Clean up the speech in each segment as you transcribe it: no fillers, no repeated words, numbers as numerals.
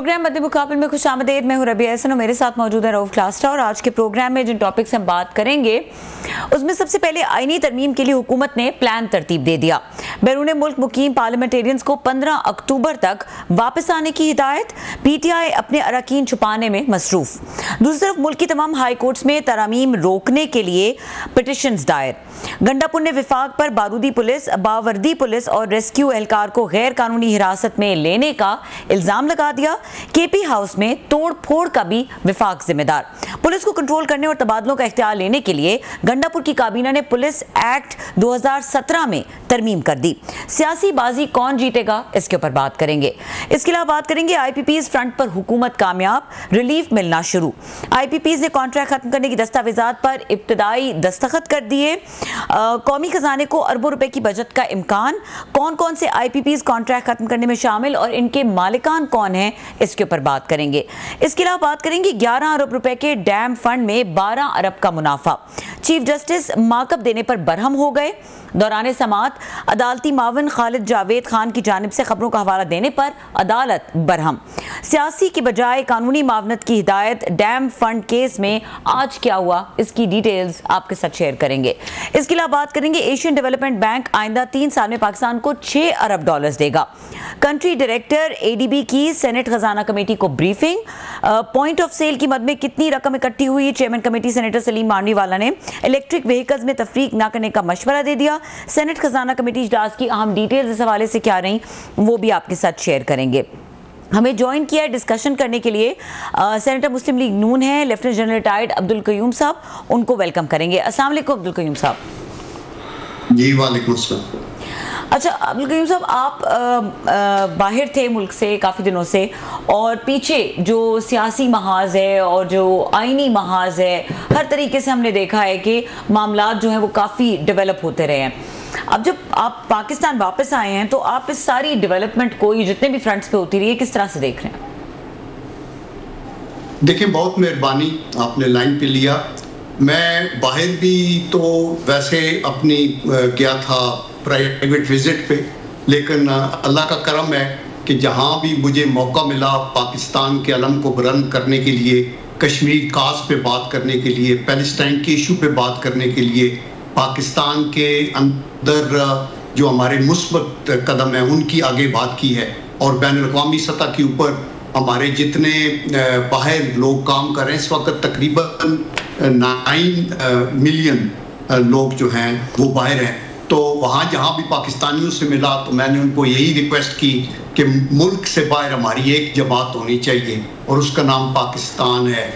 Programme मध्य मुकाबले में खुशामदीद। मैं हूं रबिया एहसन और मेरे साथ मौजूद है रऊफ क्लास्टर। और आज के प्रोग्राम में जिन टॉपिक्स हम बात करेंगे उसमें सबसे पहले आईनी तरमीम के लिए हुकूमत ने प्लान तरतीब दे दिया। बैरून मुल्क मुकीम पार्लियामेंटेरियंस को 15 अक्टूबर तक वापस आने की हिदायत। पीटीआई अपने अरकान छुपाने में मसरूफ। दूसरी तरफ मुल्क की तमाम हाई कोर्ट्स में तरामीम रोकने के लिए पिटिशंस दायर। गंडापुर ने विफाक पर बारूदी पुलिस, बावर्दी पुलिस और रेस्क्यू एहलकार को गैर कानूनी हिरासत में लेने का इल्जाम लगा दिया। केपी हाउस में तोड़ फोड़ का भी विफाक जिम्मेदार। पुलिस को कंट्रोल करने और तबादलों का इख्तियार लेने के लिए गंडापुर की काबीना ने पुलिस एक्ट 2017 में तरमीम कर दी। सियासी बाजी कौन जीतेगा, इसके ऊपर बात करेंगे। इसके अलावा बात करेंगे आईपीपीज फ्रंट पर हुकूमत कामयाब, रिलीफ मिलना शुरू। आईपीपीज ने कॉन्ट्रैक्ट खत्म करने की दस्तावेजात पर इब्तदाई दस्तखत कर दिए। कौमी खजाने को अरबों रुपए की बचत का इम्कान। कौन कौन से आईपीपीज कॉन्ट्रैक्ट खत्म करने में शामिल और इनके मालिकान कौन हैं, इसके ऊपर बात करेंगे। इसके अलावा बात करेंगे 11 अरब रुपए के डैम फंड में 12 अरब का मुनाफा। चीफ जस्टिस मार्कअप देने पर बरहम हो गए। दौरान समाअत अदालती मावन खालिद जावेद खान की जानिब से खबरों का हवाला देने पर अदालत बरहम। सियासी की बजाय कानूनी मावनत की हिदायत। डैम फंड केस में आज क्या हुआ, इसकी डिटेल्स आपके साथ शेयर करेंगे। इसके अलावा बात करेंगे एशियन डेवलपमेंट बैंक आइंदा 3 साल में पाकिस्तान को 6 अरब डॉलर्स देगा। कंट्री डायरेक्टर एडीबी की सेनेट खजाना कमेटी को ब्रीफिंग। पॉइंट ऑफ सेल की मद में कितनी रकम इकट्ठी हुई, chairman committee senator Salim Mandviwalla ने इलेक्ट्रिक व्हीकल्स में तफरीक न करने का मशवरा दे दिया। सेनेट खजाना कमेटी इजलास की अहम डिटेल्स इस हवाले से क्या रही, वो भी आपके साथ शेयर करेंगे। हमें ज्वाइन किया है डिस्कशन करने के लिए सेनेटर मुस्लिम लीग नून है lieutenant general retired Abdul Qayyum साहब, उनको वेलकम करेंगे। अस्सलाम वालेकुम अब्दुल कयूम साहब। जी वालेकुम अस्सलाम। अच्छा अब्दुल कयूम साहब, आप बाहर थे मुल्क से काफ़ी दिनों से, और पीछे जो सियासी महाज है और जो आईनी महाज है, हर तरीके से हमने देखा है कि मामलात जो हैं वो काफ़ी डेवलप होते रहे हैं। अब जब आप पाकिस्तान वापस आए हैं तो आप इस सारी डेवलपमेंट को, ये जितने भी फ्रंट्स पे होती रही है, किस तरह से देख रहे हैं? देखिए, बहुत मेहरबानी, आपने लाइन पे लिया। मैं बाहर भी तो वैसे अपनी गया था प्राइवेट विजिट पे, लेकिन अल्लाह का करम है कि जहाँ भी मुझे मौका मिला पाकिस्तान के अलम को बुलंद करने के लिए, कश्मीर काज पे बात करने के लिए, पैलेस्टाइन के इशू पे बात करने के लिए, पाकिस्तान के अंदर जो हमारे मुस्बत कदम हैं उनकी आगे बात की है। और बैन अवी सतह के ऊपर हमारे जितने बाहर लोग काम कर रहे हैं, इस वक्त तकरीबन 9 मिलियन लोग जो हैं वो बाहर हैं। तो वहाँ जहाँ भी पाकिस्तानियों से मिला तो मैंने उनको यही रिक्वेस्ट की कि मुल्क से बाहर हमारी एक जमात होनी चाहिए और उसका नाम पाकिस्तान है।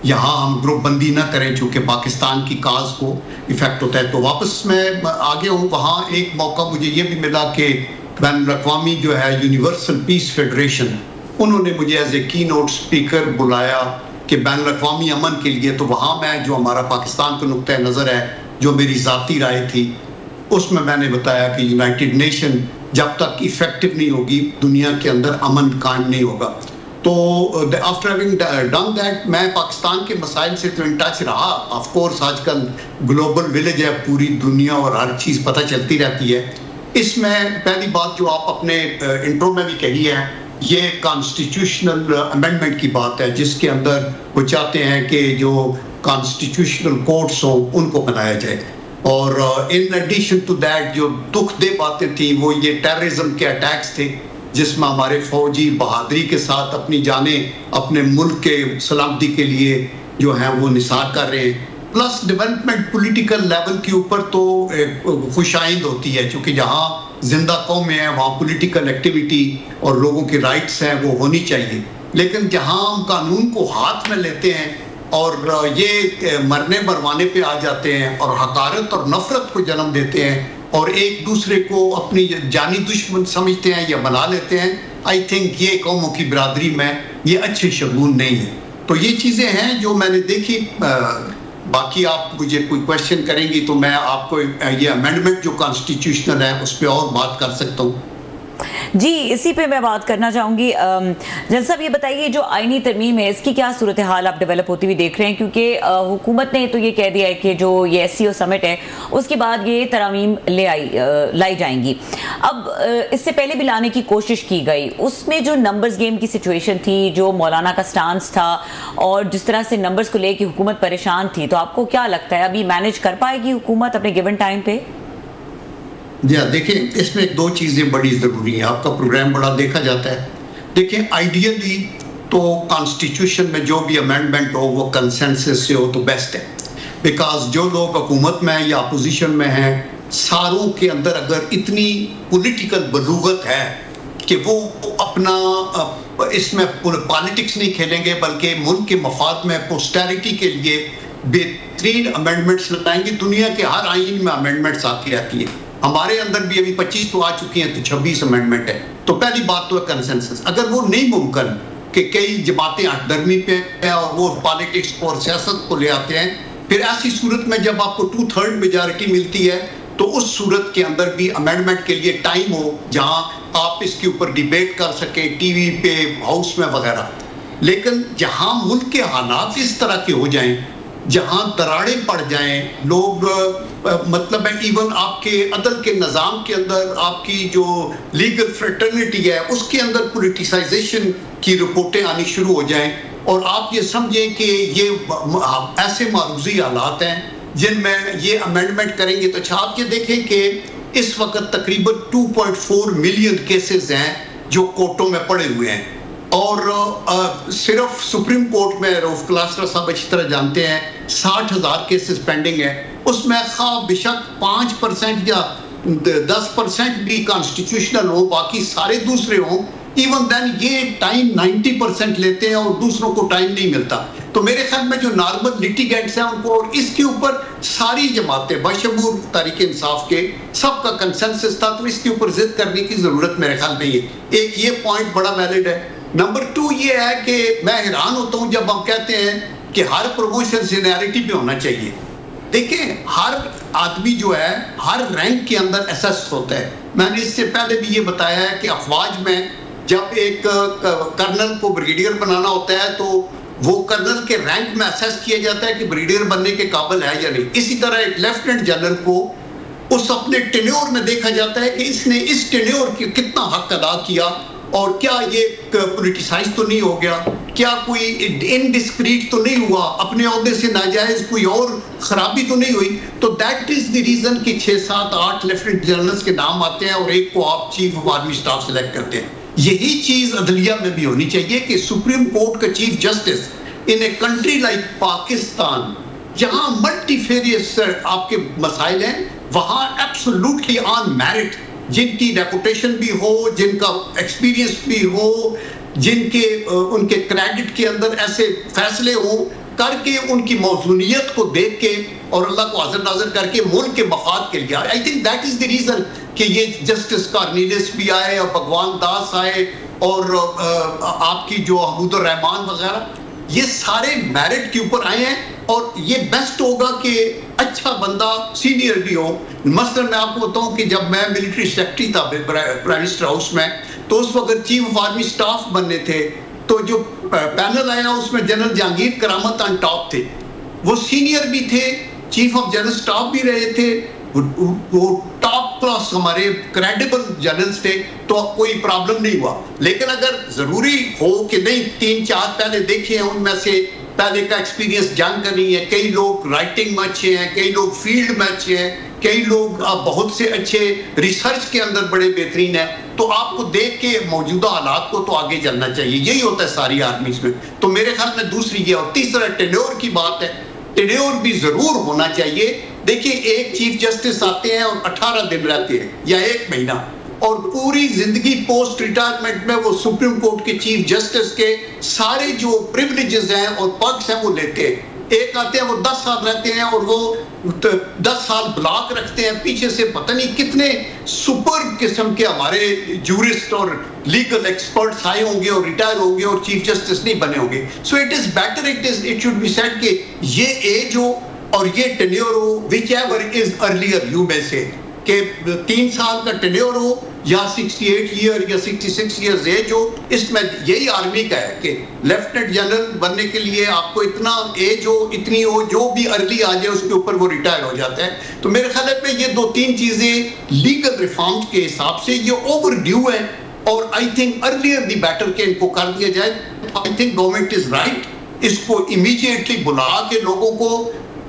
यहाँ हम ग्रुप बंदी ना करें चूँकि पाकिस्तान की काज को इफेक्ट होता है। तो वापस मैं आ गया हूँ। वहाँ एक मौका मुझे ये भी मिला कि बैन अवी जो है यूनिवर्सल पीस फेडरेशन, उन्होंने मुझे एज ए की नोट स्पीकर बुलाया कि बैन अवी अमन के लिए। तो वहाँ मैं जो हमारा पाकिस्तान का नुक्ता नज़र है, जो मेरी ज़ाती राय थी, उसमें मैंने बताया कि यूनाइटेड नेशन जब तक इफेक्टिव नहीं होगी, दुनिया के अंदर अमन कायम नहीं होगा। तो आफ्टर हैविंग डन दैट, मैं पाकिस्तान के मसाइल से तो इन टच रहा। ऑफ कोर्स आजकल ग्लोबल विलेज है, पूरी दुनिया और हर चीज़ पता चलती रहती है। इसमें पहली बात जो आप अपने इंट्रो में भी कही है, ये कॉन्स्टिट्यूशनल अमेंडमेंट की बात है, जिसके अंदर वो चाहते हैं कि जो कॉन्स्टिट्यूशनल कोर्ट्स हों उनको बनाया जाए। और इन एडिशन टू दैट जो दुख दे बातें थी वो ये टेररिज्म के अटैक्स थे, जिसमें हमारे फौजी बहादुरी के साथ अपनी जानें अपने मुल्क के सलामती के लिए जो हैं वो निसार कर रहे हैं। प्लस डेवलपमेंट पॉलिटिकल लेवल के ऊपर तो खुशाइंद होती है, क्योंकि जहाँ जिंदा कौमें हैं वहाँ पॉलिटिकल एक्टिविटी और लोगों के राइट्स हैं वो होनी चाहिए। लेकिन जहाँ हम कानून को हाथ में लेते हैं और ये मरने मरवाने पे आ जाते हैं और हकारत और नफरत को जन्म देते हैं और एक दूसरे को अपनी जानी दुश्मन समझते हैं या बना लेते हैं, आई थिंक ये कौमों की बिरादरी में ये अच्छे शगुन नहीं है। तो ये चीज़ें हैं जो मैंने देखी। बाकी आप मुझे कोई क्वेश्चन करेंगी तो मैं आपको ये अमेंडमेंट जो कॉन्स्टिट्यूशनल है उस पर और बात कर सकता हूँ। जी, इसी पे मैं बात करना चाहूँगी। जज साहब, ये बताइए जो आईनी तरमीम है इसकी क्या सूरत हाल आप डेवलप होती हुई देख रहे हैं, क्योंकि हुकूमत ने तो ये कह दिया है कि जो ये एससीओ समिट है उसके बाद ये तरमीम लाई जाएंगी। अब इससे पहले भी लाने की कोशिश की गई, उसमें जो नंबर्स गेम की सिचुएशन थी, जो मौलाना का स्टांस था और जिस तरह से नंबर्स को लेकर हुकूमत परेशान थी, तो आपको क्या लगता है अभी मैनेज कर पाएगी हुकूमत अपने गिवन टाइम पे? जी देखिए, इसमें दो चीज़ें बड़ी ज़रूरी हैं। आपका प्रोग्राम बड़ा देखा जाता है। देखिए, आइडियली तो कॉन्स्टिट्यूशन में जो भी अमेंडमेंट हो वो कंसेंसस से हो तो बेस्ट है, बिकॉज जो लोग हुकूमत में हैं या अपोजिशन में हैं, सारों के अंदर अगर इतनी पॉलिटिकल बलूगत है कि वो अपना इसमें पॉलिटिक्स नहीं खेलेंगे बल्कि मुल्क के मफाद में पोस्टेरिटी के लिए बेहतरीन अमेंडमेंट्स लाएंगे। दुनिया के हर आईन में अमेंडमेंट्स आती रहती है, हमारे अंदर भी अभी 25 तो आ चुकी हैं, तो 26 अमेंडमेंट है। तो पहली बात तो है कंसेंसस। अगर वो नहीं मुमकिन कि कई जमातें हटदर्मी पे हैं और वो पॉलिटिक्स को और सियासत को ले आते हैं, फिर ऐसी सूरत में जब आपको 2/3 मेजॉरिटी मिलती है तो उस सूरत के अंदर भी अमेंडमेंट के लिए टाइम हो जहां आप इसके ऊपर डिबेट कर सके टीवी पे, हाउस में वगैरह। लेकिन जहां मुल्क के हालात इस तरह के हो जाएं, जहां दरारें पड़ जाएं, लोग मतलब है इवन आपके अदल के निज़ाम के अंदर आपकी जो लीगल फ्रेटर्निटी है उसके अंदर पॉलिटिसाइजेशन की रिपोर्टें आनी शुरू हो जाएं और आप ये समझें कि ये ऐसे मारूजी हालात हैं जिनमें ये अमेंडमेंट करेंगे। तो अच्छा, आप ये देखें कि इस वक्त तकरीबन 2.4 मिलियन केसेस हैं जो कोर्टों में पड़े हुए हैं और सिर्फ सुप्रीम कोर्ट में रऊफ क्लास्टर साहब अच्छी तरह जानते हैं 60,000 केसेस पेंडिंग है। उसमें बेशक 5% या 10% भी कॉन्स्टिट्यूशनल हो, बाकी सारे दूसरे हों, इवन देन ये टाइम 90% लेते हैं और दूसरों को टाइम नहीं मिलता। तो मेरे ख्याल में जो नॉर्मल लिटिगेंट्स हैं उनको, और इसके ऊपर सारी जमातें बशमूल तहरीक इंसाफ के सबका कंसेंसस था, तो इसके ऊपर जिद करने की जरूरत मेरे ख्याल में एक ये पॉइंट बड़ा वैलिड है। नंबर 2 ये है कि मैं हैरान होता हूं जब हम कहते हैं कि हर प्रमोशन सीनियरिटी पे होना चाहिए। देखिए, हर आदमी जो है हर रैंक के अंदर असेस होता है। मैंने इससे पहले भी ये बताया है कि अफवाज में जब एक कर्नल को ब्रिगेडियर बनाना होता है तो वो कर्नल के रैंक में असेस किया जाता है कि ब्रिगेडियर बनने के काबिल है या नहीं। इसी तरह एक लेफ्टिनेंट जनरल को उस अपने टेन्योर में देखा जाता है कि इसने इस टेन्योर की कितना हक अदा किया और क्या ये पॉलिटिसाइज तो नहीं हो गया, क्या कोई इनडिस्क्रीट तो नहीं हुआ, अपने ओहदे से नाजायज कोई और खराबी तो नहीं हुई। तो दैट इज द रीजन कि 6, 7, 8 लेफ्टिनेंट जनरल्स के नाम आते हैं और एक को आप chief of army staff select करते हैं। यही चीज अदलिया में भी होनी चाहिए कि सुप्रीम कोर्ट का chief justice in a country like Pakistan जहां मल्टीफेरियस आपके मसाइल हैं, वहां एब्सोल्युटली ऑन मेरिट जिनकी रेपुटेशन भी हो, जिनका एक्सपीरियंस भी हो, जिनके उनके क्रेडिट के अंदर ऐसे फैसले हो करके उनकी मौजूनियत को देख के और अल्लाह को हाजिर नाजिर करके मुल्क के मफाद के लिए, I think that is the reason कि ये जस्टिस कार्निलिस भी आए और भगवान दास आए और आपकी जो हबूदुर रहमान वगैरह, ये सारे मेरिट के ऊपर आए हैं। और ये बेस्ट होगा कि अच्छा बंदा सीनियर भी हो। मसलन मैं आपको बताऊं कि जब मैं मिलिट्री सेक्रेटरी था प्राइम मिनिस्टर हाउस में, तो उस वक्त चीफ ऑफ आर्मी स्टाफ बनने थे, तो जो पैनल आया उसमें जनरल जहांगीर करामत ऑन टॉप थे। वो सीनियर भी थे, चीफ ऑफ जनरल स्टाफ भी रहे थे, वो टॉप क्लास हमारे क्रेडिबल जनरल्स थे, तो कोई प्रॉब्लम नहीं हुआ। लेकिन अगर जरूरी हो कि नहीं 3-4 पहले देखे हैं, उनमें से पहले का एक्सपीरियंस जान करनी है, कई लोग राइटिंग में अच्छे हैं, कई लोग फील्ड में अच्छे हैं, कई लोग बहुत से अच्छे रिसर्च के अंदर बड़े बेहतरीन है, तो आपको देख के मौजूदा हालात को तो आगे चलना चाहिए। यही होता है सारी आर्मीज में। तो मेरे ख्याल में दूसरी ये, और तीसरा टेन्योर की बात है, टेन्योर भी जरूर होना चाहिए। देखिए, एक चीफ जस्टिस आते हैं और 18 दिन रहते हैं या 1 महीना, और पूरी जिंदगी पोस्ट रिटायरमेंट में वो सुप्रीम कोर्ट के चीफ जस्टिस के सारे जो प्रिविलेजेस हैं और पर्क्स हैं वो लेते हैं। एक आते हैं वो 10 साल रहते हैं और वो 10 साल ब्लॉक रखते हैं, पीछे से पता नहीं कितने सुपर किस्म के हमारे जूरिस्ट और लीगल एक्सपर्ट्स आए होंगे और रिटायर होंगे और चीफ जस्टिस नहीं बने होंगे। So it is better, it should be said कि ये एज हो और ये टेन्योर हो, whichever is earlier you may से, कि 3 साल का टेन्योर हो या 68 ईयर या 66 ईयर्स एज हो, इसमें यही आर्मी का है कि लेफ्टिनेंट जनरल बनने के लिए आपको इतना एज हो, इतनी हो, जो भी अर्ली आ जाए उसके ऊपर वो रिटायर हो जाता है। तो मेरे ख्याल में ये 2-3 चीजें लीगल रिफॉर्म्स के हिसाब से ये ओवर ड्यू है और I think earlier the better के इनको कर दिया जाए। I think government is right, इसको इमीडिएटली बुला के लोगों को,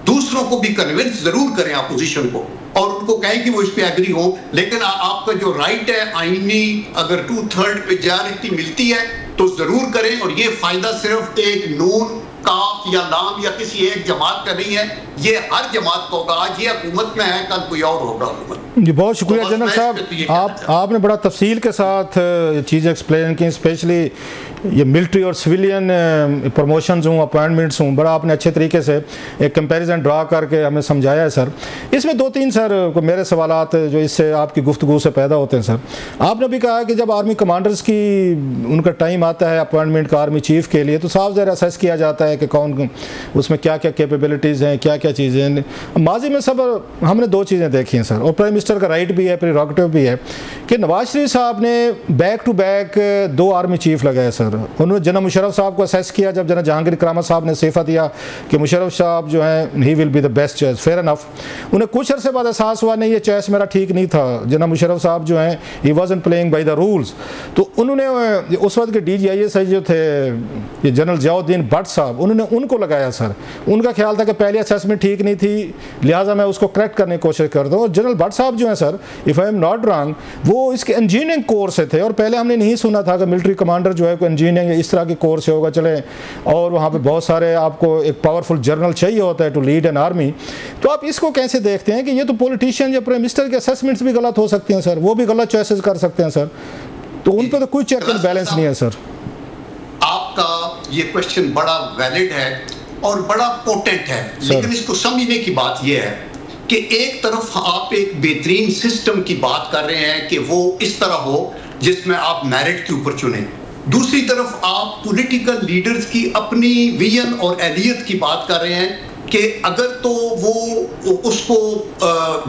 दूसरों को भी कन्विंस जरूर करें अपोजिशन को और उनको कहें कि वो इस पे एग्री हो। लेकिन आपका जो राइट है आईनी, अगर 2/3 मेजॉरिटी मिलती है तो जरूर करें। और ये फायदा सिर्फ एक नून, काफ या लाम या किसी एक जमात का नहीं है, ये हर जमात का होगा। आज ये हुकूमत में है, कल कोई और होगा हुकूमत। जी बहुत शुक्रिया जनरल साहब, आपने बड़ा तफसील के साथ चीज़ें एक्सप्लेन की, स्पेशली ये मिलिट्री और सिविलियन प्रमोशंस हूँ, अपॉइंटमेंट्स हूँ, बड़ा आपने अच्छे तरीके से एक कंपैरिजन ड्रा करके हमें समझाया है सर। इसमें 2-3 सर मेरे सवालात जो इससे आपकी गुफ्तगू से पैदा होते हैं सर। आपने भी कहा कि जब आर्मी कमांडर्स की उनका टाइम आता है अपॉइंटमेंट का आर्मी चीफ के लिए, तो साफ ज़रा असेस किया जाता है कि कौन उसमें क्या क्या कैपेबिलिटीज़ हैं, क्या क्या चीज़ें हैं। माजी में सब हमने 2 चीज़ें देखी हैं सर, और प्राइम मिनिस्टर का राइट भी है, प्रेरोगेटिव भी है, कि नवाज शरीफ साहब ने back to back 2 army chief लगाए सर। उन्होंने जनरल मुशर्रफ साहब को असेस किया जब जनरल जहांगीर करामत साहब ने इस्तीफा दिया कि मुशर्रफ साहब जो हैं he will be the best choice, fair enough. उन्हें कुछ अरसे बाद एहसास हुआ नहीं ये चॉइस मेरा ठीक नहीं था, जनरल मुशर्रफ साहब जो हैं ही wasn't playing by the rules. तो उन्होंने उस वक्त के DGIS जो थे ये जनरल ज़ियाउद्दीन भट्ट साहब, उन्होंने उनको लगाया सर। उनका ख्याल था कि पहली असेसमेंट ठीक नहीं थी, लिहाजा मैं उसको करेक्ट करने की कोशिश करता हूँ। और जनरल भट्ट साहब जो हैं sir, if I am not wrong, वो इसके इंजीनियरिंग कोर्स से थे, और पहले हमने नहीं सुना था कि मिलिट्री कमांडर जो है कोई इंजीनियरिंग इस तरह के कोर्स से होगा चले, और वहाँ पे बहुत सारे आपको एक पावरफुल जनरल चाहिए होता है टू लीड एन आर्मी। तो आप इसको कैसे देखते हैं कि ये तो पॉलिटिशियन या प्राइम मिनिस्टर के असेसमेंट्स भी गलत हो सकते हैं सर, वो भी गलत चॉइसेस कर सकते हैं सर, तो उन पर तो कोई चेक एंड बैलेंस नहीं है सर। आपका ये क्वेश्चन बड़ा वैलिड है और बड़ा पोटेंट है, लेकिन इसको समझने की बात यह है कि एक तरफ आप एक बेहतरीन सिस्टम की बात कर रहे हैं कि वो इस तरह हो जिसमें आप मेरिट के ऊपर चुने, दूसरी तरफ आप पॉलिटिकल लीडर्स की अपनी विजन और एहलियत की बात कर रहे हैं कि अगर तो वो उसको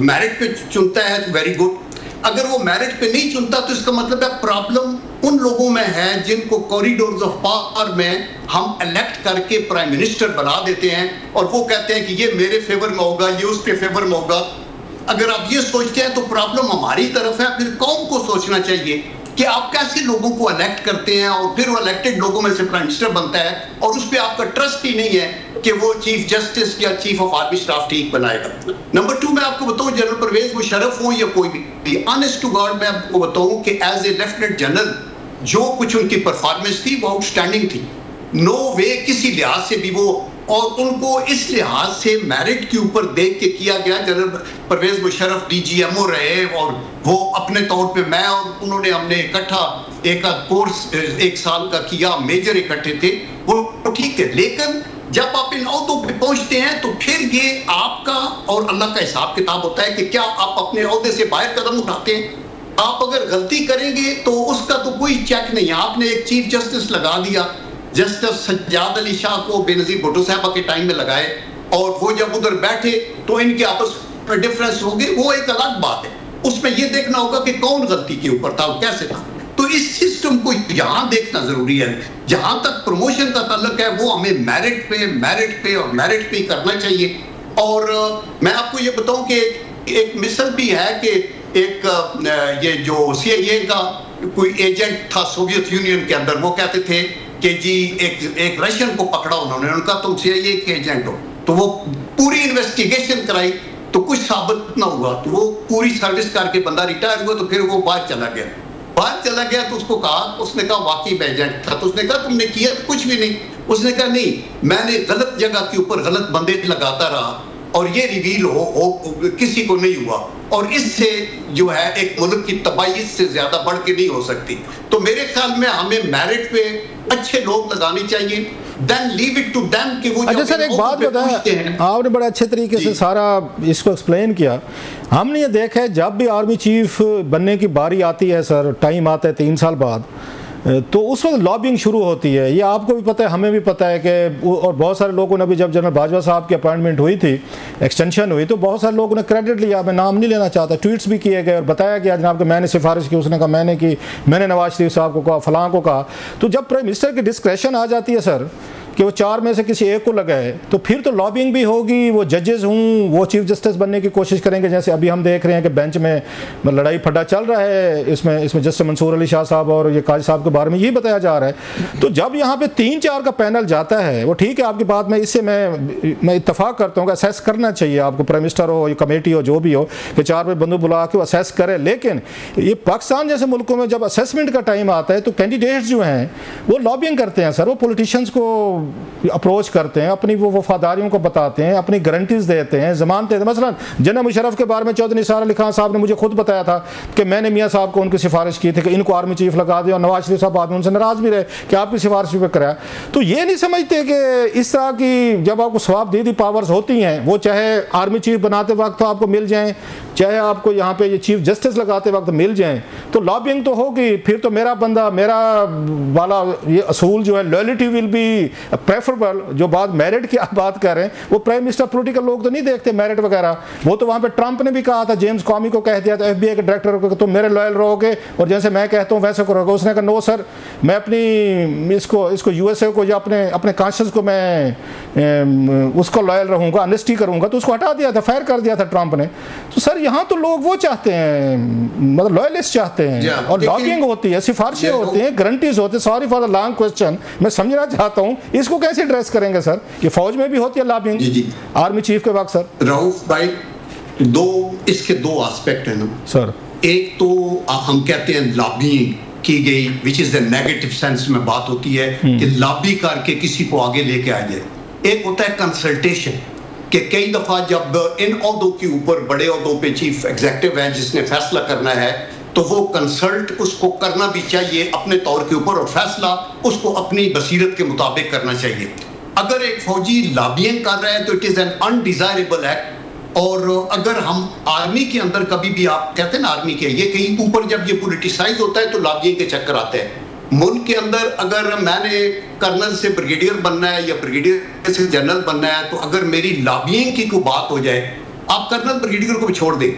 मेरिट पे चुनता है तो वेरी गुड, अगर वो मेरिट पे नहीं चुनता तो इसका मतलब है प्रॉब्लम उन लोगों में है जिनको कॉरिडोर्स ऑफ पावर में हम इलेक्ट करके प्राइम मिनिस्टर बना देते हैं और वो कहते हैं कि ये मेरे फेवर में होगा, ये उसके फेवर में होगा। अगर आप ये सोचते हैं तो प्रॉब्लम हमारी तरफ है। फिर कौन को सोचना चाहिए कि आप कैसे लोगों को इलेक्ट करते हैं और फिर वो इलेक्टेड लोगों में से प्राइम मिनिस्टर बनता है और उस पर आपका ट्रस्ट ही नहीं है कि वो चीफ जस्टिस या चीफ ऑफ आर्मी स्टाफ ठीक बनाएगा। नंबर 2 मैं आपको बताऊं, जनरल परवेज मुशर्रफ हो या कोई भी, ऑनेस्ट टू गॉड मैं आपको बताऊं कि एज ए लेफ्टिनेंट जनरल जो कुछ उनकी परफॉर्मेंस थी वो आउटस्टैंडिंग थी, नो वे किसी लिहाज से भी वो, और उनको इस लिहाज से मेरिट के ऊपर देख के किया गया। जनरल परवेज मुशर्रफ DGMO रहे और वो अपने तौर पे मैं और उन्होंने हमने इकट्ठा एक कोर्स 1 साल का किया, मेजर इकट्ठे थे, वो ठीक है। लेकिन जब आप इन ओहदों पे पहुंचते हैं तो फिर ये आपका और अल्लाह का हिसाब किताब होता है कि क्या आप अपने ओहदे से बाहर कदम उठाते हैं। आप अगर गलती करेंगे तो उसका तो कोई चेक नहीं है। आपने एक चीफ जस्टिस लगा दिया, जस्टिस सज्जाद अली शाह को बेनजीर भुट्टो साहबा के टाइम में लगाए, और वो जब उधर बैठे तो इनके आपस में डिफरेंस हो गए, वो एक अलग बात है। उसमें ये देखना होगा कि कौन गलती के ऊपर था और कैसे था। तो इस सिस्टम को यहाँ देखना जरूरी है। जहां तक प्रमोशन का ताल्लुक है वो हमें मेरिट पे करना चाहिए। और मैं आपको ये बताऊं कि एक मिसल भी है कि एक ये जो CIA का कोई एजेंट था सोवियत यूनियन के अंदर, वो कहते थे कि जी एक रशियन को पकड़ा उन्होंने, उनका तुम CIA के एजेंट हो, तो वो पूरी इन्वेस्टिगेशन कराई तो कुछ साबित ना हुआ, तो वो पूरी सर्विस करके बंदा रिटायर हुआ, तो फिर वो बाहर चला गया तो उसको कहा, उसने कहा वाकई मैं एजेंट था, तो उसने कहा तुमने किया कुछ भी नहीं। उसने कहा नहीं, मैंने गलत जगह के ऊपर गलत बंदे लगाता रहा और ये रिवील हो किसी को नहीं हुआ, और इससे जो है एक मुल्क की तबाही इससे ज्यादा बढ़ के नहीं हो सकती। तो मेरे ख्याल में हमें मेरिट पे अच्छे लोग लगाने चाहिए, then leave it to them कि वो। अच्छा सर एक बात बताएं, आपने बड़े अच्छे तरीके से सारा इसको एक्सप्लेन किया। हमने ये देखा है जब भी आर्मी चीफ बनने की बारी आती है सर, टाइम आता है 3 साल बाद, तो उस वक्त लॉबिंग शुरू होती है। ये आपको भी पता है, हमें भी पता है कि और बहुत सारे लोगों ने भी, जब जनरल बाजवा साहब की अपॉइंटमेंट हुई थी, एक्सटेंशन हुई, तो बहुत सारे लोगों ने क्रेडिट लिया, मैं नाम नहीं लेना चाहता, ट्वीट्स भी किए गए और बताया गया जनाब कि मैंने सिफारिश की, उसने कहा मैंने की, मैंने नवाज शरीफ साहब को कहा, फलां को कहा। तो जब प्राइम मिनिस्टर की डिस्क्रेशन आ जाती है सर कि वो 4 में से किसी एक को लगाए, तो फिर तो लॉबिंग भी होगी। वो जजेस हूँ, वो चीफ जस्टिस बनने की कोशिश करेंगे, जैसे अभी हम देख रहे हैं कि बेंच में लड़ाई फड्डा चल रहा है, इसमें जस्टिस मंसूर अली शाह साहब और ये काजी साहब के बारे में यही बताया जा रहा है। तो जब यहाँ पे 3-4 का पैनल जाता है, वो ठीक है आपकी बात में, इससे मैं इत्तफाक करता हूँ कि असेस करना चाहिए आपको, प्राइम मिनिस्टर हो, कमेटी हो, जो भी हो, कि 4 बंदू बुला के वो असेस करे। लेकिन ये पाकिस्तान जैसे मुल्कों में जब असेसमेंट का टाइम आता है तो कैंडिडेट्स जो हैं वो लॉबिंग करते हैं सर, वो पॉलिटिशियंस को अप्रोच करते हैं, अपनी वो वफादारियों को बताते हैं, अपनी गारंटीज देते हैं, जमानतें देते हैं। मसलन जनरल मुशर्रफ के बारे में चौधरी निसार अली खान साहब ने मुझे खुद बताया था कि मैंने मियाँ साहब को उनकी सिफारिश की थी कि इनको आर्मी चीफ लगा दिया, और नवाज शरीफ साहब बाद में उनसे नाराज भी रहे कि आपकी सिफारिश पे कराया। तो ये नहीं समझते कि इस तरह की जब आपको सवाबदीदी पावर्स होती हैं, वो चाहे आर्मी चीफ बनाते वक्त आपको मिल जाएं, चाहे आपको यहाँ पे ये चीफ जस्टिस लगाते वक्त मिल जाएं, तो लॉबिंग तो होगी। फिर तो मेरा बंदा, मेरा वाला ये असूल जो है, लॉयल्टी विल बी प्रेफरेबल। जो बात मेरिट की आप बात कर रहे हैं, वो प्राइम मिनिस्टर पॉलिटिकल लोग तो नहीं देखते मेरिट वगैरह। वो तो वहाँ पे ट्रंप ने भी कहा था, जेम्स कॉमी को कह दिया था, FBI के डायरेक्टर को, तुम मेरे लॉयल रहोगे और जैसे मैं कहता हूँ वैसे करोगे। उसने कहा नो सर, मैं अपनी इसको USA को या अपने कॉन्शियस को मैं उसको लॉयल रहूँगा, अनेस्टी करूँगा। तो उसको हटा दिया था, फायर कर दिया था ट्रंप ने। तो सर यहाँ तो लोग वो चाहते हैं, मतलब लॉयलिस्ट चाहते हैं, और लॉबिंग होती है, सिफारिशें होती हैं, गारंटीज होती है। Sorry for the long question, मैं समझना चाहता हूँ इसको कैसे एड्रेस करेंगे सर? ये फौज में भी होती है लॉबिंग, आर्मी चीफ के वक्त सर। रऊफ भाई, इसके दो एस्पेक्ट हैं ना सर। एक तो हम कहते हैं लॉबिंग की गई, which is the negative sense में बात होती है कि लॉबी करके किसी को आगे लेके आ जाए। एक होता है कंसल्टेशन, कि कई दफा जब इन ओहदों के ऊपर, बड़े ओहदों पे चीफ एग्जीक्यूटिव है जिसने फैसला करना है, तो वो कंसल्ट उसको करना भी चाहिए अपने तौर के ऊपर, और फैसला उसको अपनी बसीरत के मुताबिक करना चाहिए। अगर एक फौजी लॉबिंग कर रहा है तो it is an undesirable act. और अगर हम आर्मी के अंदर कभी भी, आप कहते हैं ना आर्मी के, ये कहीं ऊपर जब ये पॉलिटिसाइज होता है तो लॉबिंग के चक्कर आते हैं। मुल्क के अंदर अगर मैंने कर्नल से ब्रिगेडियर बनना है या ब्रिगेडियर से जनरल बनना है, तो अगर मेरी लॉबिंग की कोई बात हो जाए, आप कर्नल ब्रिगेडियर को भी छोड़ दें,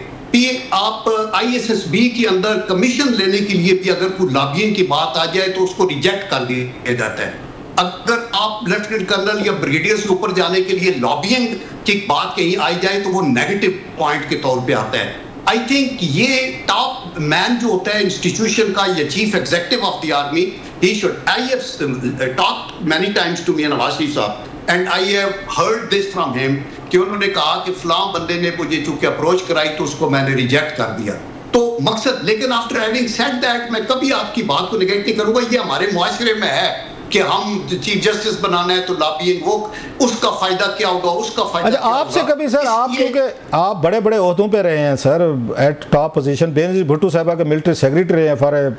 आप ISSB के अंदर कमीशन लेने के लिए भी अगर कोई लॉबिंग की बात आ जाए तो उसको रिजेक्ट कर दिया जाता है। अगर आप लेफ्टिनेंट कर्नल या ब्रिगेडियर से ऊपर जाने के लिए लॉबिंग की बात कहीं आई जाए तो वो नेगेटिव पॉइंट के तौर पे आता है। आई थिंक ये टॉप मैन जो होता है इंस्टीट्यूशन का, या chief executive of the army, he should, I have talked many times to me Nawaz Sharif साहब, and I have heard this from him, कि उन्होंने कहा कि फलां बंदे ने मुझे चूंकि अप्रोच कराई तो उसको मैंने रिजेक्ट कर दिया। तो मकसद, लेकिन आफ्टर हैविंग सेड दैट, मैं कभी आपकी बात को नेगेट नहीं करूंगा। ये हमारे मुआशरे में है कि हम चीफ जस्टिस बनाना है तो लॉबिंग, वो उसका फायदा क्या होगा, उसका फायदा। अच्छा, आपसे कभी सर, आप क्योंकि आप बड़े बड़े ओहदों पे रहे हैं sir, eight top position, Benazir Bhutto साहबा के मिलिट्री सेक्रेटरी रहे हैं फॉर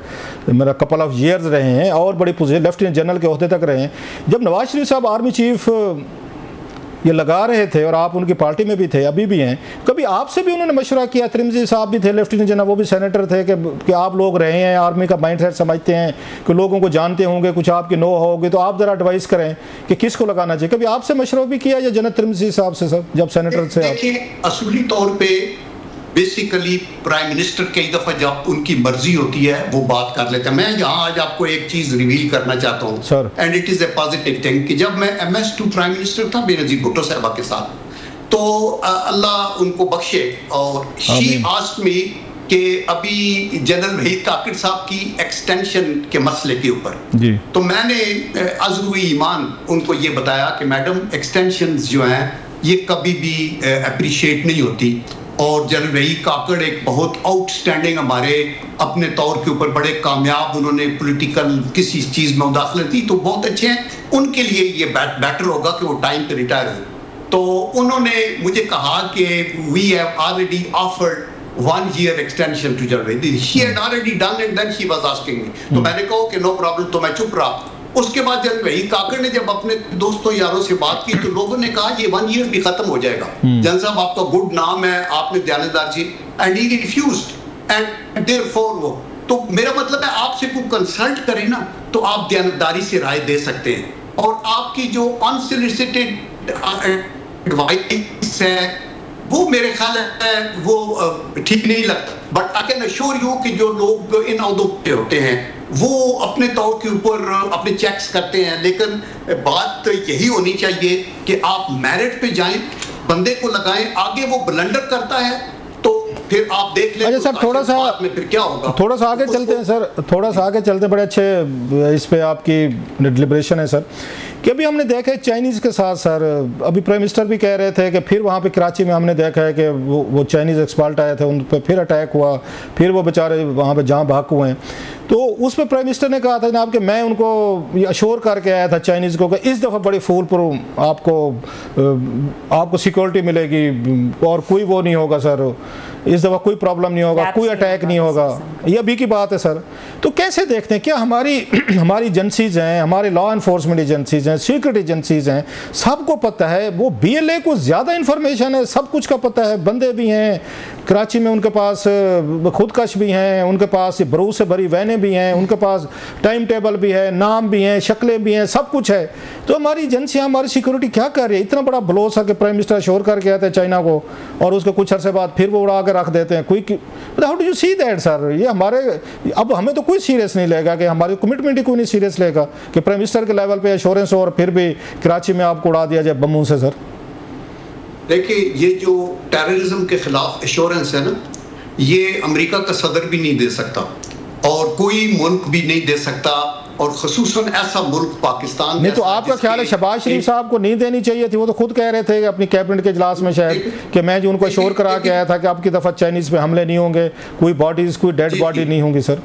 मेरा कपल ऑफ ईयर्स रहे हैं, और बड़ी पोजीशन लेफ्टिनेंट जनरल के ओहदे तक रहे हैं। जब नवाज शरीफ साहब आर्मी चीफ ये लगा रहे थे, और आप उनकी पार्टी में भी थे, अभी भी हैं, कभी आपसे भी उन्होंने मशवरा किया? त्रिमजी साहब भी थे लेफ्टिनेंट जनरल, वो भी सेनेटर थे, कि आप लोग रहे हैं, आर्मी का माइंडसेट समझते हैं, कि लोगों को जानते होंगे, कुछ आपके नो होगे, तो आप जरा एडवाइस करें कि किसको लगाना चाहिए? कभी आपसे मशवरा भी किया या जनरल त्रिमजी साहब से सर, जब सेनेटर से? देखिए, असूली तौर पे बेसिकली प्राइम मिनिस्टर कई दफा जब उनकी मर्जी होती है वो बात कर लेते हैं। मैं यहाँ आज आपको एक चीज रिवील करना चाहता हूँ sir, and it is a positive thing, कि जब मैं MS2 प्राइम मिनिस्टर था बेनजीर भुट्टो साहबा के साथ, तो अल्लाह उनको बख्शे, और शी आस्क्ड मी कि अभी जनरल वहीद काकड़ साहब की एक्सटेंशन के मसले के ऊपर, तो मैंने अज़रुई ईमान उनको ये बताया कि मैडम एक्सटेंशन जो हैं ये कभी भी अप्रिशिएट नहीं होती, और जनरल वहीद काकड़ एक बहुत आउटस्टैंडिंग, हमारे अपने तौर के ऊपर बड़े कामयाब, उन्होंने पॉलिटिकल किसी चीज में मुदाखलत की तो बहुत अच्छे हैं, उनके लिए ये बेटर होगा कि वो टाइम पे रिटायर हो। तो उन्होंने मुझे कहा कि we have already offered 1 year extension to general Waheed, she had already done it, then she was asking me, तो मैंने कहा कि नो प्रॉब्लम, तो मैं चुप रहा। उसके बाद जनरल वहीद काकड़ ने जब अपने दोस्तों यारों से बात की तो लोगों ने कहा ये 1 year भी खत्म हो जाएगा, जनरल साहब आपका गुड नाम है, आपने दयानतदार जी, and he refused, and therefore वो तो मेरा मतलब है आपसे कोई कंसल्ट करे ना तो आप दयानतदारी से राय दे सकते हैं, और आपकी जो अनसोलिसिटेड एडवाइस है वो मेरे ख्याल है वो ठीक नहीं लगता। But I can assure you कि जो लोग इन अहदों पे होते हैं वो अपने तौर के ऊपर अपने चेक्स करते हैं, लेकिन बात यही होनी चाहिए कि आप मेरिट पे जाएं, बंदे को लगाएं, आगे वो ब्लंडर करता है तो फिर आप देख लें। अच्छा सर, थोड़ा सा फिर क्या होगा, थोड़ा सा आगे चलते हैं सर, थोड़ा सा आगे चलते हैं। बड़े अच्छे इस पे आपकी डिलिब्रेशन है सर, कि अभी हमने देखा है चाइनीज़ के साथ सर, अभी प्राइम मिनिस्टर भी कह रहे थे कि फिर वहाँ पे कराची में हमने देखा है कि वो चाइनीज़ एक्सपर्ट आए थे, उन पर फिर अटैक हुआ, फिर वो बेचारे वहाँ पे जहाँ भाग हुए हैं। तो उस पर प्राइम मिनिस्टर ने कहा था जनाब कि मैं उनको ये अश्योर करके आया था चाइनीज़ को कि इस दफ़ा बड़ी फूल प्रूफ आपको सिक्योरिटी मिलेगी और कोई वो नहीं होगा सर, इस दफ़ा कोई प्रॉब्लम नहीं होगा, कोई अटैक नहीं होगा। ये अभी की बात है सर। तो कैसे देखते हैं, क्या हमारी एजेंसीज़ हैं, हमारे लॉ इन्फोर्समेंट एजेंसीज़ हैं, सीक्रेट एजेंसीज़ हैं, सबको पता है, वो BLA को ज़्यादा इन्फॉर्मेशन है, सब कुछ का पता है, बंदे भी हैं कराची में, उनके पास खुदकश भी हैं, उनके पास भरोसे से भरी वैनें भी हैं, उनके पास टाइम टेबल भी है, नाम भी हैं, शक्लें भी हैं, सब कुछ है। तो हमारी एजेंसियाँ, हमारी सिक्योरिटी क्या कर रही है? इतना बड़ा ब्लोस है कि प्राइम मिनिस्टर श्योर करके आते हैं चाइना को और उसके कुछ अरसे बाद फिर वो उड़ा के रख देते हैं। कोई how do you see that sir? ये हमारे, अब हमें तो कोई सीरियस नहीं लेगा, कि हमारी कमिटमेंट ही कोई नहीं सीरियस लेगा कि प्राइम मिनिस्टर के लेवल पे एश्योरेंस हो और फिर भी कराची में आपको उड़ा दिया जाए बमों से सर। देखिए, ये जो टेररिज्म के खिलाफ एश्योरेंस है ना, ये अमेरिका का सदर भी नहीं दे सकता और कोई मुल्क भी नहीं दे सकता, और खसूसन ऐसा मुल्क पाकिस्तान नहीं। तो आपका ख्याल है शहबाज शरीफ साहब को नहीं देनी चाहिए थी? वो तो खुद कह रहे थे अपनी कैबिनेट के इजलास में शायद कि मैं जो उनको अश्योर करा के आया था कि आपकी दफा चाइनीज पे हमले नहीं होंगे, कोई बॉडीज, कोई डेड बॉडी नहीं होंगी सर।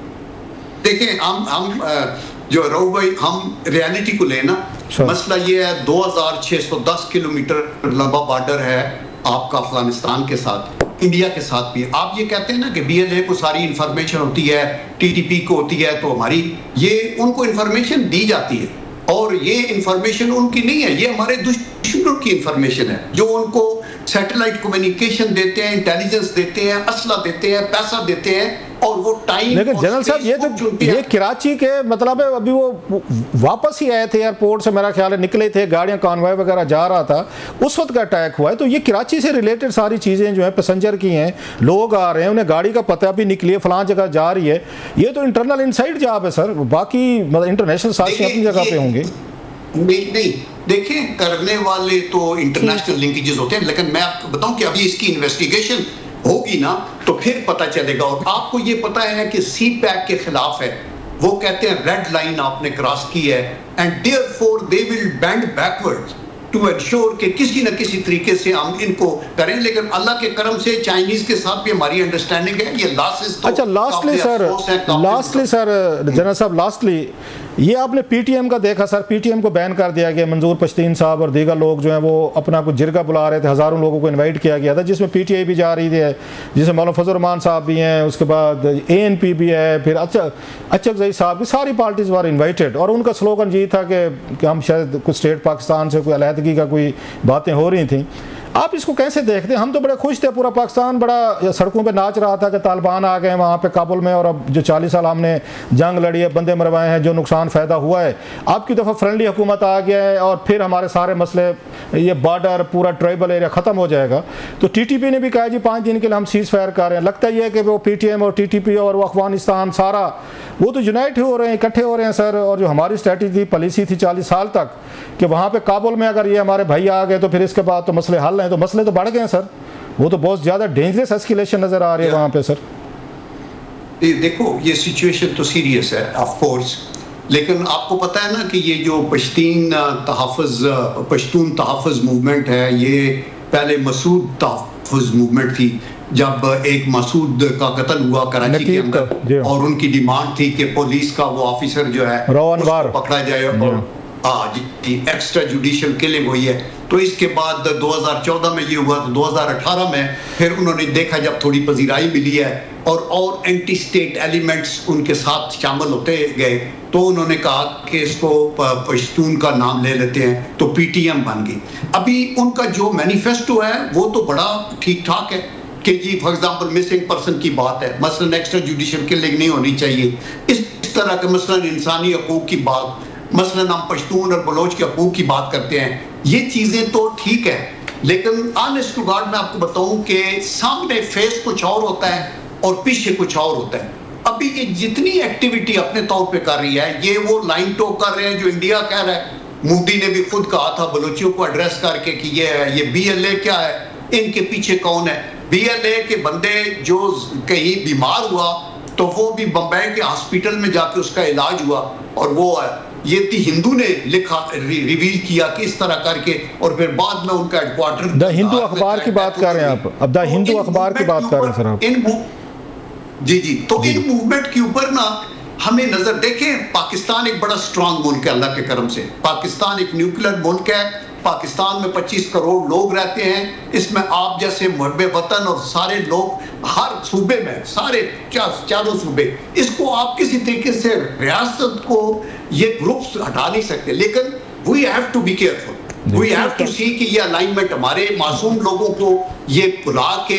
देखिए, हम जो रऊ भाई, हम रियलिटी को लेना, मसला ये है 2610 किलोमीटर लंबा बॉर्डर है आपका अफगानिस्तान के साथ, इंडिया के साथ भी। आप ये कहते हैं ना कि BLA को सारी इंफॉर्मेशन होती है, TTP को होती है, तो हमारी ये उनको इंफॉर्मेशन दी जाती है, और ये इंफॉर्मेशन उनकी नहीं है, ये हमारे दुश्मनों की इंफॉर्मेशन है, जो उनको सैटेलाइट कम्युनिकेशन देते हैं, इंटेलिजेंस देते हैं, असला देते हैं, पैसा देते हैं, और वो टाइम। लेकिन जनरल साहब, ये तो ये कराची के मतलब है, अभी वो वापस ही आए थे एयरपोर्ट से, मेरा ख्याल है निकले थे, गाड़ियां कॉन्वॉय वगैरह जा रहा था, उस वक्त का अटैक हुआ है। तो ये कराची से रिलेटेड सारी चीज़ें जो है पैसेंजर की हैं, लोग आ रहे हैं, उन्हें गाड़ी का पता भी निकली है, फलां जगह जा रही है, ये तो इंटरनल इनसाइड जॉब है सर। बाकी मतलब इंटरनेशनल साथी अपनी जगह पे होंगे। नहीं, देखिए, करने वाले तो इंटरनेशनल लिंकेजेस होते हैं, लेकिन मैं आपको बताऊं कि अभी इसकी इन्वेस्टिगेशन होगी ना तो फिर पता चलेगा। और आपको ये पता है कि CPAC के खिलाफ है, वो कहते हैं रेड लाइन आपने क्रॉस की है, and therefore they will bend backwards to ensure कि किसी न किसी तरीके से हम इनको करें। लेकिन अल्लाह के करम से चाइनीज के साथ भी हमारी अंडरस्टैंडिंग है। ये लॉसेस तो अच्छा, लास्टली सर जनरल साहब, लास्टली ये आपने PTM का देखा सर, PTM को बैन कर दिया गया, मंजूर पश्तीन साहब और दीगर लोग जो हैं वो अपना कुछ जिरगा बुला रहे थे, हज़ारों लोगों को इनवाइट किया गया था, जिसमें PTI भी जा रही थी, जिसमें मौलाना फजल रहमान साहब भी हैं, उसके बाद ANP भी है, फिर अचकज़ई साहब, की सारी पार्टीज वर इन्वाइटेड, और उनका स्लोगन ये था कि हम शायद कुछ स्टेट पाकिस्तान से कोई अलहदगी का कोई बातें हो रही थी। आप इसको कैसे देखते हैं? हम तो बड़े खुश थे, पूरा पाकिस्तान बड़ा सड़कों पे नाच रहा था कि तालिबान आ गए वहाँ पे काबुल में, और अब जो 40 साल हमने जंग लड़ी है, बंदे मरवाए हैं, जो नुकसान फ़ायदा हुआ है, आपकी दफ़ा फ्रेंडली हुकूमत आ गया है, और फिर हमारे सारे मसले, ये बॉर्डर, पूरा ट्राइबल एरिया ख़त्म हो जाएगा। तो TTP ने भी कहा जी 5 दिन के लिए हम सीज़ फायर कर रहे हैं। लगता ही है कि वो PTM और TTP और वो अफगानिस्तान सारा वो तो यूनाइट हो रहे हैं, इकट्ठे हो रहे हैं सर। और जो हमारी स्ट्रैटेजी पॉलिसी थी 40 साल तक कि वहाँ पे काबुल में अगर ये हमारे भाई आ गए तो फिर इसके बाद तो मसले हल हैं, तो मसले तो बढ़ गए हैं सर। वो तो बहुत ज़्यादा डेंजरस एस्केलेशन नज़र आ रही है वहाँ पे सर। देखो, ये सिचुएशन तो सीरियस है ऑफ कोर्स, लेकिन आपको पता है ना कि ये जो पश्तून तहफ़्फ़ुज़ मूवमेंट है, ये पहले मसूद तहफ़्फ़ुज़ मूवमेंट थी। जब एक मसूद का कत्ल हुआ कराची के अंदर, और उनकी डिमांड थी कि पुलिस का वो ऑफिसर जो है उसको पकड़ा जाए, और एक्स्ट्रा जुडिशियल किलिंग हुई है। तो इसके बाद 2014 में ये हुआ, तो 2018 में फिर उन्होंने देखा, जब थोड़ी पजीराई मिली है और एंटी स्टेट एलिमेंट्स उनके साथ शामिल होते गए, तो उन्होंने कहा कि इसको पश्तून का नाम ले लेते हैं, तो PTM बन गई। अभी उनका जो मैनिफेस्टो है वो तो बड़ा ठीक ठाक है कि जी फॉर एग्जांपल मिसिंग पर्सन की बात है, मसलन एक्स्ट्रा जुडिशियल किलिंग नहीं होनी चाहिए, इस तरह के मसलन इंसानी हकूक की बात, मसलन हम पश्तून और बलोच के हकूक की बात करते हैं, ये चीजें तो ठीक है, लेकिन ऑनेस्ट टू गॉड मैं आपको बताऊं कि सामने फेस कुछ और होता है और पीछे कुछ और होता है। अभी ये जितनी एक्टिविटी अपने तौर पे कर रही है, ये वो लाइन टॉक कर रहे हैं जो इंडिया कह रहा है। मोदी ने भी खुद कहा था बलोचियों को एड्रेस करके कि ये BLA क्या है, इनके पीछे कौन है। BLA के बंदे जो कहीं बीमार हुआ तो वो भी बम्बई के हॉस्पिटल में जाके उसका इलाज हुआ, और वो ये दी हिंदू ने लिखा रिवील किया कि इस तरह करके, और फिर बाद में उनका हेडक्वार्टर द हिंदू अखबार की बात कर रहे हैं आप, अब द हिंदू अखबार की बात कर रहे हैं सर आप। जी तो इन मूवमेंट के ऊपर ना हमें नजर देखें। पाकिस्तान एक बड़ा स्ट्रांग मुल्क है अल्लाह के करम से, पाकिस्तान एक न्यूक्लियर मुल्क है, पाकिस्तान में 25 करोड़ लोग रहते हैं, इसमें आप जैसे मुहब्बे वतन और सारे लोग हर सूबे में, सारे चारों सूबे, इसको आप किसी तरीके से रियासत को ये ग्रुप्स हटा नहीं सकते, लेकिन we have to be careful, we have to see कि ये अलाइनमेंट हमारे मासूम लोगों को ये भुला के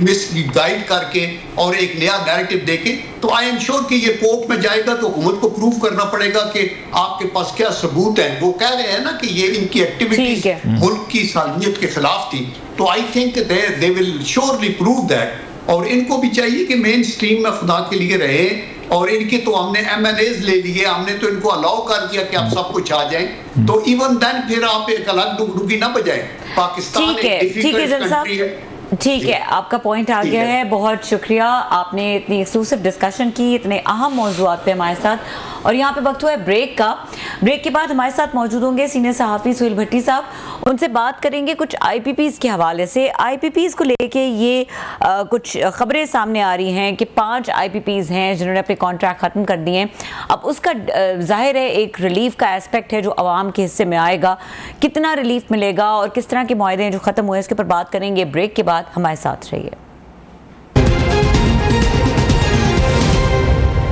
मिसगाइड करके और एक नया नैरेटिव देके, तो आई एम श्योर कि ये कोर्ट में जाएगा तो हुकूमत को प्रूव करना पड़ेगा कि आपके पास क्या सबूत है। वो कह रहे हैं ना कि ये इनकी एक्टिविटीज मुल्क की सालमियत के खिलाफ थी, तो I think they will surely prove that, और इनको भी चाहिए कि मेन स्ट्रीम में खुदा के लिए रहे, और इनके तो हमने MLAs ले लिए, हमने तो इनको अलाउ कर दिया कि आप सब कुछ आ जाएं, तो इवन देन फिर आप एक अलग डुगडुगी ना बजाएं। पाकिस्तान एक डिफिकल्ट कंट्री है। ठीक है, आपका पॉइंट आ गया है, बहुत शुक्रिया, आपने इतनी एक्सक्लूसिव डिस्कशन की इतने अहम मौजूआत पे हमारे साथ। और यहाँ पे वक्त हुआ है ब्रेक का। ब्रेक के बाद हमारे साथ मौजूद होंगे सीनियर सहाफ़ी सुहेल भट्टी साहब, उनसे बात करेंगे कुछ IPPs के हवाले से। IPPs को लेके ये कुछ खबरें सामने आ रही हैं कि 5 IPPs हैं जिन्होंने अपने कॉन्ट्रैक्ट ख़त्म कर दिए हैं। अब उसका जाहिर है एक रिलीफ का एस्पेक्ट है जो आवाम के हिस्से में आएगा, कितना रिलीफ मिलेगा और किस तरह के मुआहदे हैं जो ख़त्म हुए, इसके ऊपर बात करेंगे ब्रेक के बाद। हमारे साथ रहिए।